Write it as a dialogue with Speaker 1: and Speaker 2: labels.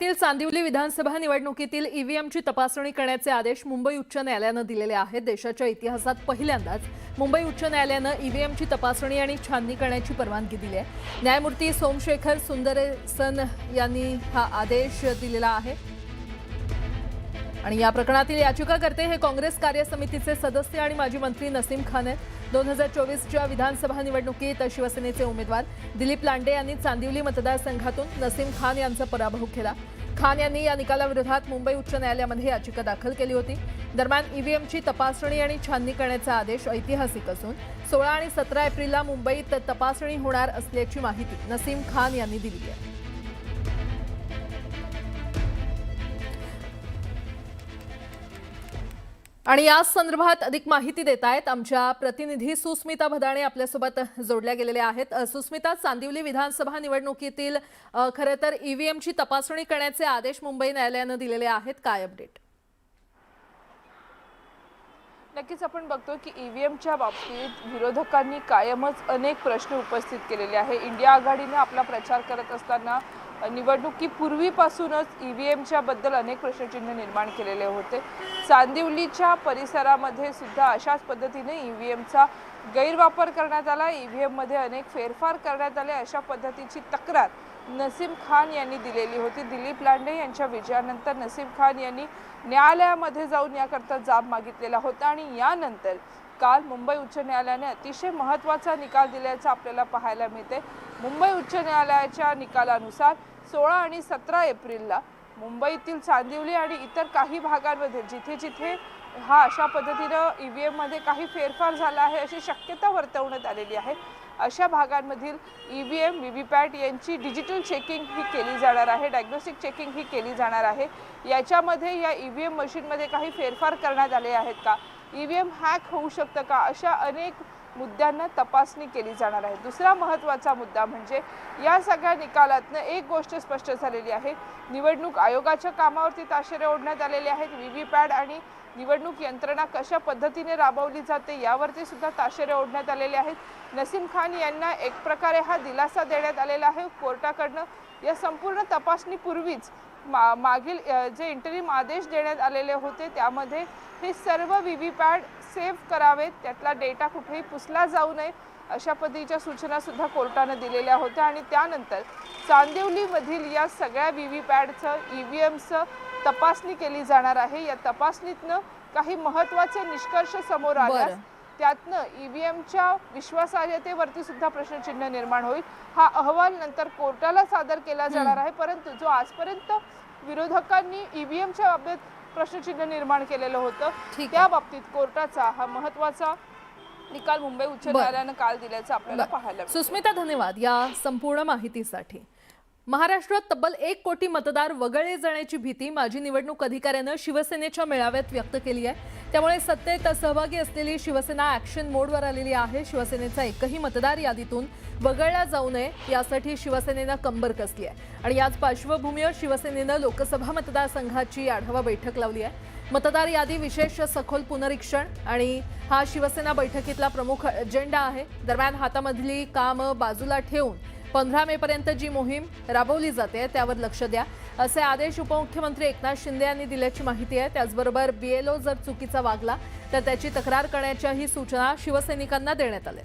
Speaker 1: तील चांदिवली विधानसभा निवडणुकीतील ईव्हीएमची तपासणी करण्याचे आदेश मुंबई उच्च न्यायालयाने दिलेले आहेत। देशाच्या इतिहासात पहिल्यांदाच मुंबई उच्च न्यायालयाने ईव्हीएमची तपासणी आणि छाननी करण्याची परवानगी दिली आहे। न्यायमूर्ती सोमशेखर सुंदरेसन यांनी हा आदेश दिलेला आहे आणि या प्रकरणातील याचिकाकर्ते हे काँग्रेस कार्य समितीचे सदस्य आणि माजी मंत्री नसीम खान आहेत। 2024च्या विधानसभा निवडणुकीत शिवसेनेचे उमेदवार दिलीप लांडे यांनी चांदिवली मतदारसंघातून नसीम खान यांचा पराभव केला। खान यांनी या निकालाविरोधात मुंबई उच्च न्यायालयामध्ये याचिका दाखल केली होती। दरम्यान ईव्हीएमची तपासणी आणि छाननी करण्याचा आदेश ऐतिहासिक असून 16 आणि 17 एप्रिलला मुंबईत तपासणी होणार असल्याची माहिती नसीम खान यांनी दिली आहे। आणि या संदर्भात अधिक माहिती देत आहेत आमच्या प्रतिनिधी सुस्मिता भदाणे आपल्यासोबत जोडल्या गेलेल्या आहेत। सुस्मिता, चांदिवली विधानसभा निवडणुकीतील खरे तर ईव्हीएमची तपासणी करण्याचे आदेश मुंबई न्यायालयाने दिलेले आहेत, काय अपडेट?
Speaker 2: नक्कीच आपण बघतो की ईव्हीएमच्या बाबतीत विरोधकांनी कायमच अनेक प्रश्न उपस्थित केलेले आहे। इंडिया आघाडीने आपला प्रचार करत असताना निवडणुकीपूर्वीपासूनच ईव्हीएमच्या बद्दल अनेक प्रश्नचिन्ह निर्माण केलेले होते। चांदिवलीच्या परिसरामध्ये सुद्धा अशाच पद्धतीने ईव्हीएमचा गैरवापर करण्यात आला, ईव्हीएममध्ये अनेक फेरफार करण्यात आले, अशा पद्धतीची तक्रार नसीम खान यांनी दिलेली होती। दिलीप लांडे यांच्या विजयानंतर नसीम खान यांनी न्यायालयामध्ये जाऊन याकरता जाब मागितलेला होता आणि यानंतर काल मुंबई उच्च न्यायालयाने अतिशय महत्त्वाचा निकाल दिल्याचं आपल्याला पाहायला मिळते। मुंबई उच्च न्यायालयाच्या निकालानुसार 16 आणि 17 एप्रिलला मुंबईतील चांदिवली आणि इतर काही भागांमध्ये जिथे जिथे हा अशा पद्धतीने ईव्हीएममध्ये काही फेरफार झाला आहे अशी शक्यता वर्तवण्यात आलेली आहे, अशा भागांमधील ईव्हीएम व्हीव्हीपॅट यांची डिजिटल चेकिंग ही केली जाणार आहे, डायग्नोस्टिक चेकिंग ही केली जाणार आहे। याच्यामध्ये या ईव्हीएम मशीनमध्ये काही फेरफार करण्यात आले आहेत का, ईव्हीएम हॅक होऊ शकतं का, अशा अनेक मुद्द्यांना तपासणी केली जाणार आहे। दुसरा महत्त्वाचा मुद्दा म्हणजे या सगळ्या निकालातनं एक गोष्ट स्पष्ट झालेली आहे, निवडणूक आयोगाच्या कामावरती ताशेरे ओढण्यात आलेले आहेत। व्हीव्हीपॅट आणि निवडणूक यंत्रणा कशा पद्धतीने राबवली जाते यावरती सुद्धा ताशेरे ओढण्यात आलेले आहेत। नसीम खान यांना एक प्रकारे हा दिलासा देण्यात आलेला आहे कोर्टाकडनं। या संपूर्ण तपासणीपूर्वीच मागील जे इंटरिम आदेश देण्यात आलेले होते त्यामध्ये हे सर्व व्हीव्हीपॅट सेव्ह करावेत, त्यातला डेटा कुठेही पुसला जाऊ नये अशा पद्धतीच्या सूचना सुद्धा कोर्टाने दिलेल्या होत्या आणि त्यानंतर चांदिवलीमधील या सगळ्या व्हीव्हीपॅटचं ईव्हीएमचं तपासणी केली जाणार आहे। या तपासणीतनं काही महत्त्वाचे निष्कर्ष समोर आल्यास त्यातनं ईव्हीएमच्या विश्वासार्हतेवरती सुद्धा प्रश्नचिन्ह निर्माण होईल। हा अहवाल नंतर कोर्टाला सादर केला जाणार आहे, परंतु जो आजपर्यंत विरोधकांनी ईव्हीएमच्या बाबतीत प्रश्नचिन्ह निर्माण केलेलं होतं त्या बाबतीत कोर्टाचा हा महत्त्वाचा निकाल मुंबई उच्च न्यायालयाने काल दिल्याचं आपल्याला पाहायला मिळालं।
Speaker 1: सुस्मिता, धन्यवाद या संपूर्ण माहितीसाठी। महाराष्ट्रात तब्बल 1 कोटी मतदार वगळले जाण्याची भीती माजी निवडणूक अधिकाऱ्याने शिवसेनेच्या मेळाव्यात व्यक्त केली आहे। त्यामुळे सत्तेत सहभागी असलेली शिवसेना ॲक्शन मोडवर आलेली आहे। शिवसेनेचा एकही मतदार यादीतून वगळला जाऊ नये यासाठी शिवसेनेनं कंबर कसली आहे आणि याच पार्श्वभूमीवर शिवसेनेनं लोकसभा मतदारसंघाची आढावा बैठक लावली आहे। मतदार यादी विशेष सखोल पुनरीक्षण आणि हा शिवसेना बैठकीतला प्रमुख अजेंडा आहे। दरम्यान हातामधली कामं बाजूला ठेवून 15 मे पर्यंत जी मोहीम राबवली जाते त्यावर लक्ष द्या असे आदेश उपमुख्यमंत्री एकनाथ शिंदे यांनी दिल्याची माहिती आहे। त्याचबरोबर बीएलओ जर चुकीचा वागला तर त्याची तक्रार करण्याच्याही सूचना शिवसैनिकांना देण्यात आल्या।